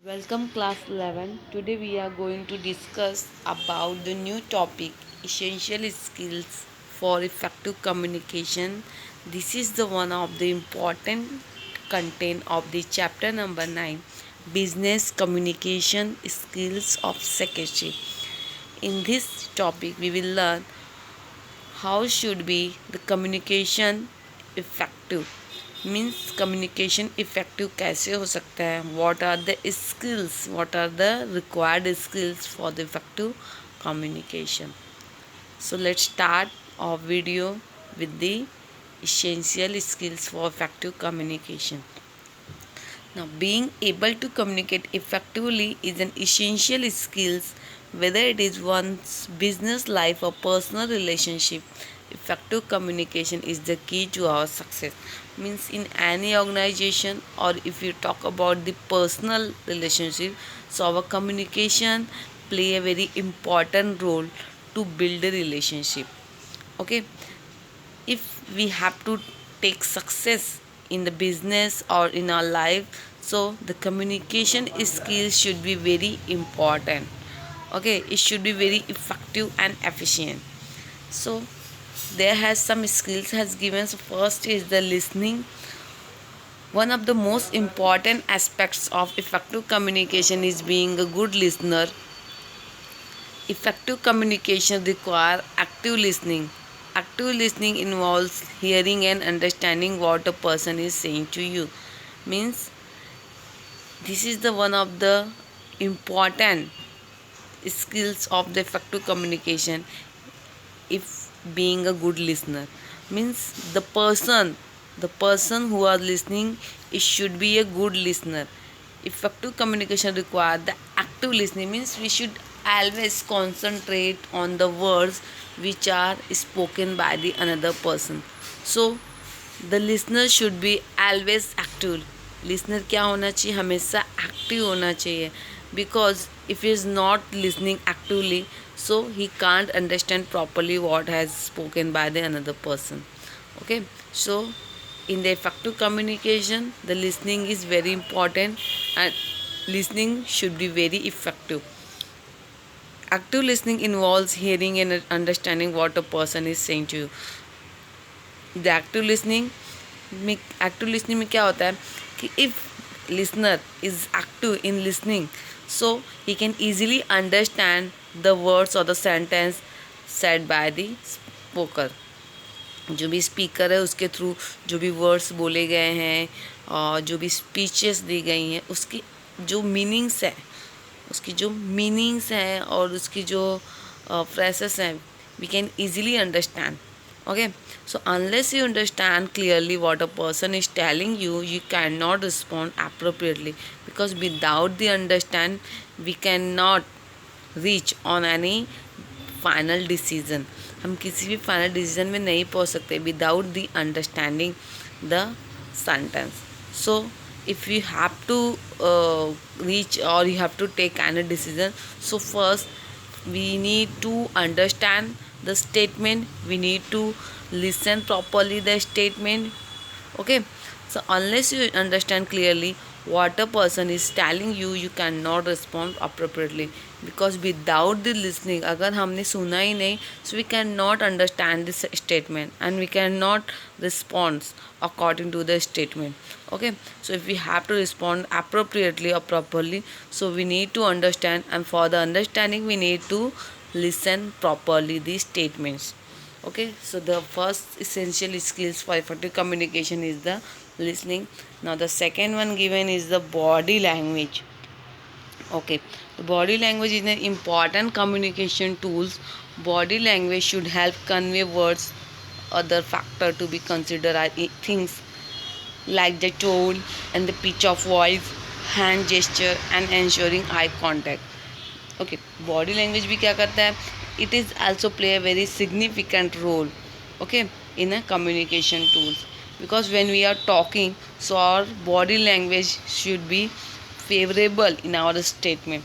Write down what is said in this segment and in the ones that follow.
Welcome class 11. Today we are going to discuss about the new topic essential skills for effective communication. This is the one of the important content of the chapter number 9 business communication skills of secretary. In this topic we will learn how should be the communication effective means communication effective कैसे हो सकता है. What are the skills, what are the required skills for the effective communication. So let's start our video with the essential skills for effective communication. Now, being able to communicate effectively is an essential skills, whether it is one's business life or personal relationship. Effective communication is the key to our success. Means in any organization, or if you talk about the personal relationship, so our communication play a very important role to build a relationship. Okay, if we have to take success in the business or in our life, so the communication skills should be very important. Okay, it should be very effective and efficient. So there has some skills has given. So first is the listening. One of the most important aspects of effective communication is being a good listener. Effective communication requires active listening. Active listening involves hearing and understanding what a person is saying to you. Means this is the one of the important skills of the effective communication. If being a good listener means the person who are listening, it should be a good listener. Effective communication requires the active listening, means we should always concentrate on the words which are spoken by the another person. So the listener should be always active. Listener क्या होना चाहिए, हमेशा active होना चाहिए. Because if he is not listening actively, so he can't understand properly what has spoken by the another person. Okay, so in the effective communication, the listening is very important and listening should be very effective. Active listening involves hearing and understanding what a person is saying to you. The active listening में क्या होता है कि if listener is active in listening, so he can easily understand the words or the sentence said by the speaker. जो भी speaker है उसके through जो भी वर्ड्स बोले गए हैं और जो भी स्पीचेस दी गई हैं उसकी जो मीनिंग्स हैं और उसकी जो फ्रेसेस हैं, we can easily understand. Okay, so unless you understand clearly what a person is telling you, you cannot respond appropriately, because without the understand we cannot reach on any final decision. हम किसी भी final decision में नहीं पहुंच सकते without the understanding the sentence. So if you have to reach or you have to take any decision, so first we need to understand the statement, we need to listen properly the statement. Okay, so unless you understand clearly what a person is telling you, you cannot respond appropriately, because without the listening, अगर हमने सुना ही नहीं, so we cannot understand this statement and we cannot respond according to the statement. Okay, so if we have to respond appropriately or properly, so we need to understand, and for the understanding we need to listen properly these statements. Okay, so the first essential skills for effective communication is the listening. Now the second one given is the body language. Okay, the body language is an important communication tools. Body language should help convey words. Other factor to be considered are things like the tone and the pitch of voice, hand gesture and ensuring eye contact. Okay, body language भी क्या करता है, it is also play a very significant role, okay, in a communication tools, because when we are talking, so our body language should be favorable in our statement.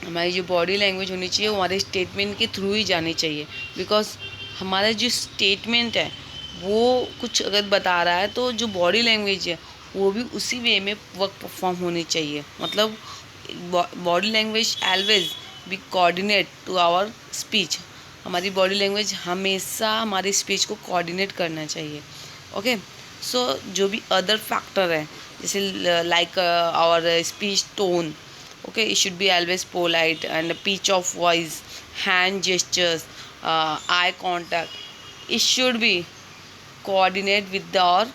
हमारी जो body language होनी चाहिए वो हमारे स्टेटमेंट के through ही जानी चाहिए, because हमारा जो स्टेटमेंट है वो कुछ अगर बता रहा है तो जो बॉडी लैंग्वेज है वो भी उसी वे में वर्क परफॉर्म होनी चाहिए। मतलब body language always be coordinate to our speech. हमारी बॉडी लैंग्वेज हमेशा हमारी स्पीच को कोऑर्डिनेट करना चाहिए। ओके, सो जो भी अदर फैक्टर है जैसे like our speech tone, okay, it should be always polite and pitch of voice, hand gestures, eye contact, it should be coordinate with our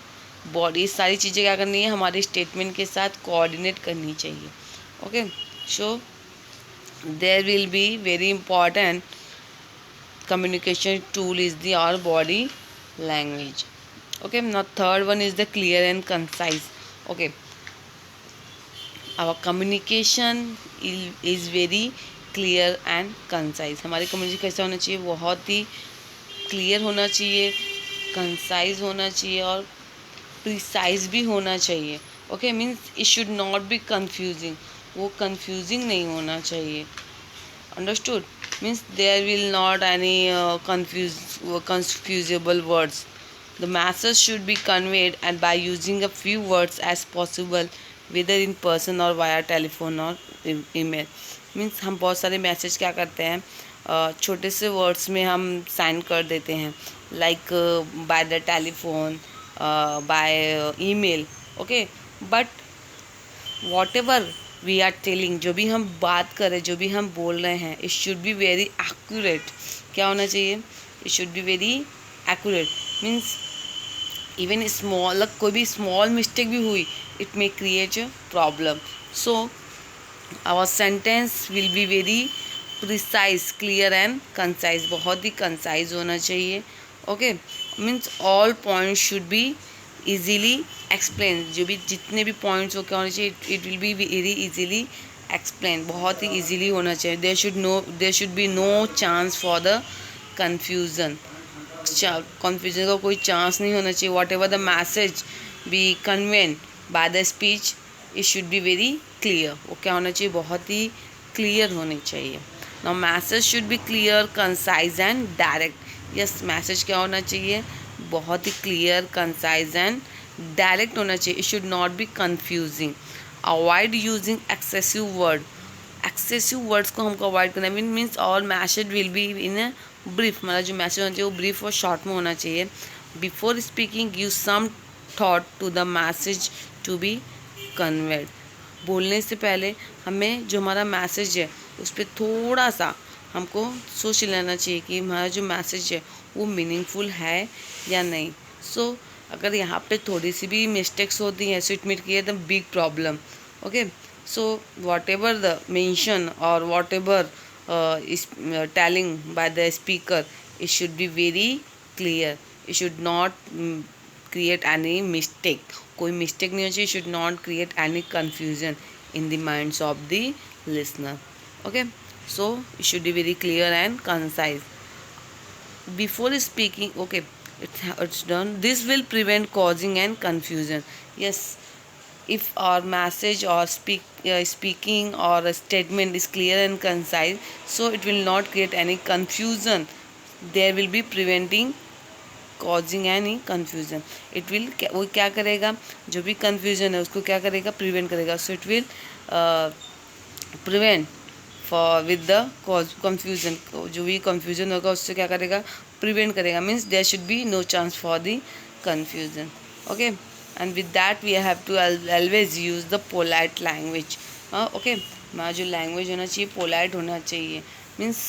body। सारी चीज़ें क्या करनी है, हमारे स्टेटमेंट के साथ कोऑर्डिनेट करनी चाहिए। Okay, so there will be very important communication tool is the our body language। okay, now third one is the clear and concise। okay, our communication is very clear and concise। हमारी communication कैसा होना चाहिए, बहुत ही clear होना चाहिए, concise होना चाहिए और प्रिसाइज भी होना चाहिए। Okay, means it should not be confusing, वो कंफ्यूजिंग नहीं होना चाहिए। Understood, means there will not any confusable words। The message should be conveyed and by using a few words as possible, whether in person or via telephone or email। Means हम बहुत सारे message क्या करते हैं, छोटे से words में हम सेंड कर देते हैं, like by the telephone, by email. Okay, but whatever we are telling, जो भी हम बात कर रहे हैं, जो भी हम बोल रहे हैं, it should be very accurate. क्या होना चाहिए, it should be very accurate. Means even small, कोई भी स्मॉल मिस्टेक भी हुई, it may create a problem. So our sentence will be very precise, clear and concise. बहुत ही कंसाइज होना चाहिए। Okay, means all points should be easily explain. जो भी जितने भी पॉइंट्स हो क्या होना चाहिए, it will be very easily explain, बहुत ही इजीली होना चाहिए। There should be no chance for the confusion. Confusion का कोई चांस नहीं होना चाहिए। Whatever the message be conveyed by the speech, it should be very clear. वो क्या होना चाहिए, बहुत ही क्लियर होनी चाहिए। Now message should be clear, concise and direct. Yes, message क्या होना चाहिए, बहुत ही क्लियर, कंसाइज एंड डायरेक्ट होना चाहिए। It should not be confusing. Avoid using excessive word. Excessive words को हमको अवॉइड करना है। Means all message will be in a brief. हमारा जो मैसेज होना चाहिए वो ब्रीफ और शॉर्ट में होना चाहिए। Before speaking give some thought to the message to be conveyed. बोलने से पहले हमें जो हमारा मैसेज है उस पर थोड़ा सा हमको सोच लेना चाहिए कि हमारा जो मैसेज है वो मीनिंगफुल है या नहीं। सो अगर यहाँ पे थोड़ी सी भी मिस्टेक्स होती हैं, so it might create the big problem. Okay, so whatever the mention or whatever is telling by the speaker, it should be very clear। it should not create any mistake। कोई mistake नहीं होनी चाहिए। should not create any confusion in the minds of the listener। okay, so it should be very clear and concise before speaking। okay, it's done। this will prevent causing and confusion। yes, if our message or speaking or a statement is clear and concise, so it will not create any confusion। there will be preventing causing any confusion। it will वो क्या करेगा, जो भी confusion है उसको क्या करेगा, prevent करेगा। so it will prevent for with the cause confusion। जो भी confusion होगा उससे क्या करेगा, prevent करेगा। means there should be no chance for the confusion। okay, and with that we have to always use the polite language। Okay, हमारा जो language होना चाहिए पोलाइट होना चाहिए। मीन्स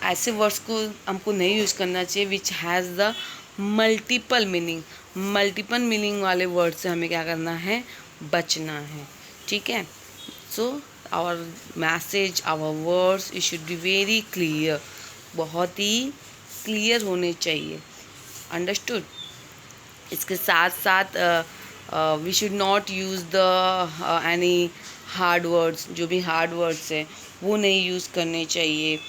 ऐसे वर्ड्स को हमको नहीं यूज़ करना चाहिए which has the multiple meaning. Multiple meaning वाले वर्ड से हमें क्या करना है, बचना है। ठीक है, so our message, our words, it should be very clear. बहुत ही क्लियर होने चाहिए। अंडरस्टूड। इसके साथ साथ we should not use the any hard words. जो भी हार्ड वर्ड्स है वो नहीं यूज़ करने चाहिए।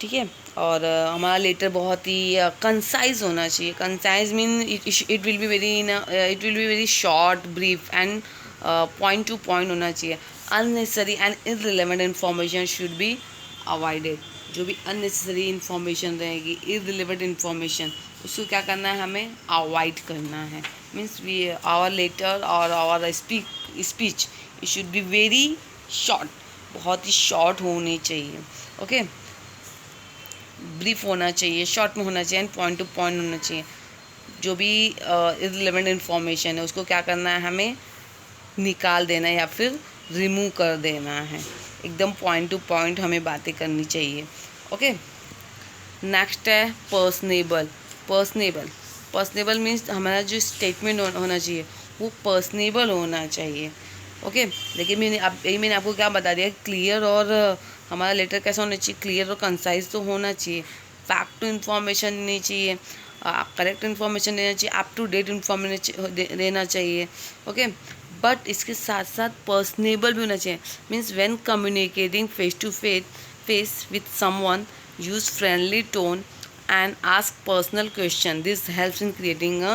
ठीक है, और हमारा लेटर बहुत ही कंसाइज होना चाहिए। Concise mean it will be very short, brief and point two point होना चाहिए। Unnecessary and irrelevant information should be avoided. जो भी अननेसेसरी इन्फॉर्मेशन रहेगी, इररिलेवेंट इन्फॉर्मेशन, उसको क्या करना है, हमें अवॉइड करना है। means we our letter or our speech it should be very short, बहुत ही शॉर्ट होनी चाहिए. ओके, ब्रीफ होना चाहिए, शॉर्ट में होना चाहिए एंड पॉइंट टू पॉइंट होना चाहिए. जो भी इररिलेवेंट इन्फॉर्मेशन है उसको क्या करना है, हमें निकाल देना है या फिर रिमूव कर देना है. एकदम पॉइंट टू पॉइंट हमें बातें करनी चाहिए. ओके, नेक्स्ट है पर्सनेबल. पर्सनेबल पर्सनेबल मीन्स हमारा जो स्टेटमेंट होना चाहिए वो पर्सनेबल होना चाहिए. ओके, लेकिन मैंने आपको क्या बता दिया, क्लियर और हमारा लेटर कैसा होना चाहिए, क्लियर और कंसाइज तो होना चाहिए. फैक्ट टू इन्फॉर्मेशन देनी चाहिए, करेक्ट इन्फॉर्मेशन देना चाहिए, अप टू डेट इन्फॉर्मेशन देना चाहिए. ओके, बट इसके साथ साथ पर्सनेबल भी होना चाहिए. Means when communicating face to face with someone, use friendly tone and ask personal question. This helps in creating a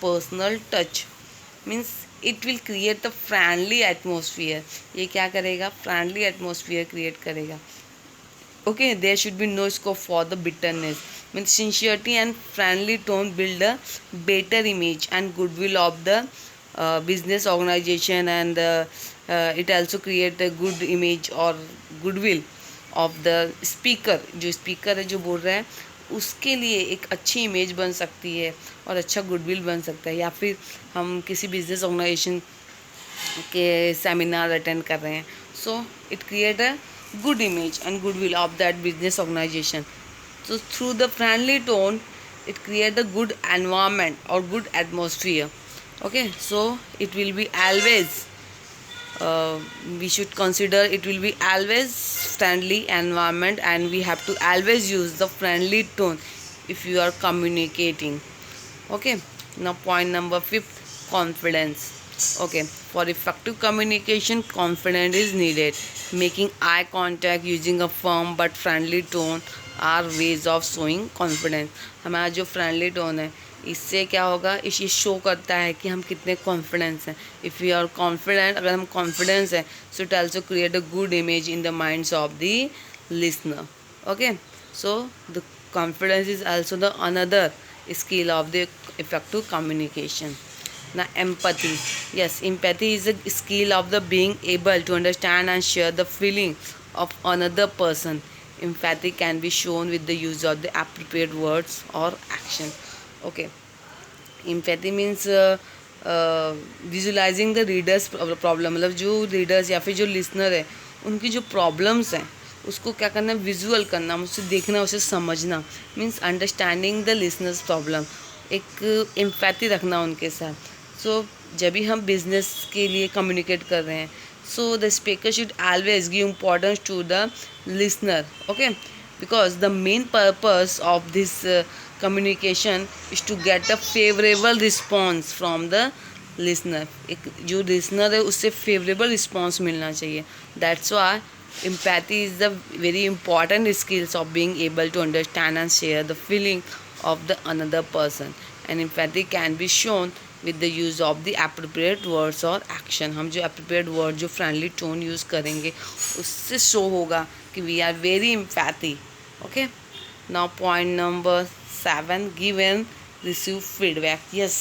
personal touch. Means it will create a friendly atmosphere. ये क्या करेगा, friendly atmosphere create करेगा. Okay, there should be no scope for the bitterness. Means sincerity and friendly tone build a better image and goodwill of the business organization, and it also create a good image or goodwill of the speaker. जो speaker है जो बोल रहा है उसके लिए एक अच्छी इमेज बन सकती है और अच्छा गुडविल बन सकता है. या फिर हम किसी बिजनेस ऑर्गेनाइजेशन के सेमिनार अटेंड कर रहे हैं, so it create a good image and goodwill of that business organisation. So through the friendly tone it create a good environment or good atmosphere. Okay, so it will be always we should consider it will be always friendly environment, and we have to always use the friendly tone if you are communicating. Okay, now point number 5, confidence. Okay, for effective communication confidence is needed. Making eye contact, using a firm but friendly tone are ways of showing confidence. हमारा जो friendly tone है इससे क्या होगा, इस show करता है कि हम कितने कॉन्फिडेंस हैं. इफ़ यू आर कॉन्फिडेंट, अगर हम कॉन्फिडेंस है, so it also create a good image in the minds of the listener. Okay, so the confidence is also the another skill of the effective communication. Now empathy. Yes, empathy is a skill of the being able to understand and share the feeling of another person. Empathy can be shown with the use of the appropriate words or action. Okay, empathy means visualising the readers problem. मतलब जो readers या फिर जो listener है उनकी जो problems हैं उसको क्या करना है, विजुअल करना, उसे देखना, उसे समझना. Means understanding the listeners problem, एक एम्पैथी रखना उनके साथ. सो जब भी हम बिजनेस के लिए कम्युनिकेट कर रहे हैं, so the speaker should always give importance to the listener. Okay, because the main purpose of this communication is to get a favorable response from the listener. एक जो listener है उससे favorable response मिलना चाहिए. That's why empathy is the very important skills of being able to understand and share the feeling of the another person. And empathy can be shown with the use of the appropriate words or action. हम जो appropriate word, जो friendly tone use करेंगे उससे show होगा कि we are very empathy. Okay, now point number 7, give and receive feedback. Yes,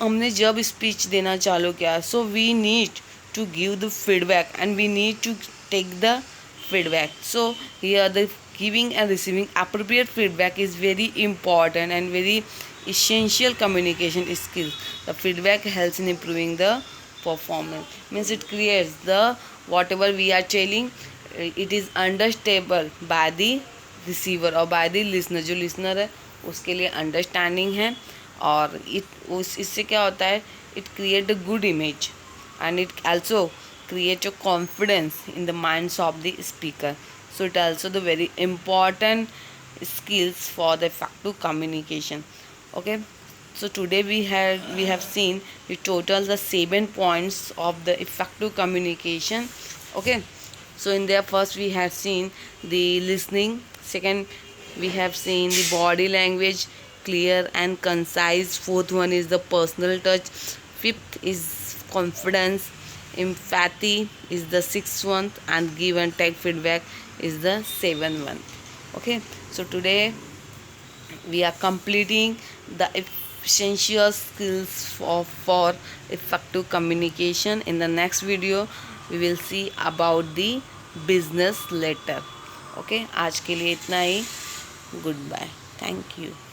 हमने जब speech देना चालू किया, so we need to give the feedback and we need to take the feedback. So here the giving and receiving appropriate feedback is very important and very essential communication skill. The feedback helps in improving the performance. Means it creates the whatever we are telling, it is understandable by the receiver और by the listener. जो listener है उसके लिए understanding है, और इससे क्या होता है, it create a good image and it also create a confidence in the minds of the speaker. So it also the very important skills for the effective communication. Okay, so today we have seen the total the 7 points of the effective communication. Okay, so in there first we have seen the listening. Second, we have seen the body language, clear and concise. Fourth one is the personal touch. Fifth is confidence. Empathy is the sixth one, and give and take feedback is the seventh one. Okay, so today we are completing the essential skills for effective communication. In the next video we will see about the business letter. Okay, आज के लिए इतना ही. Goodbye. Thank you.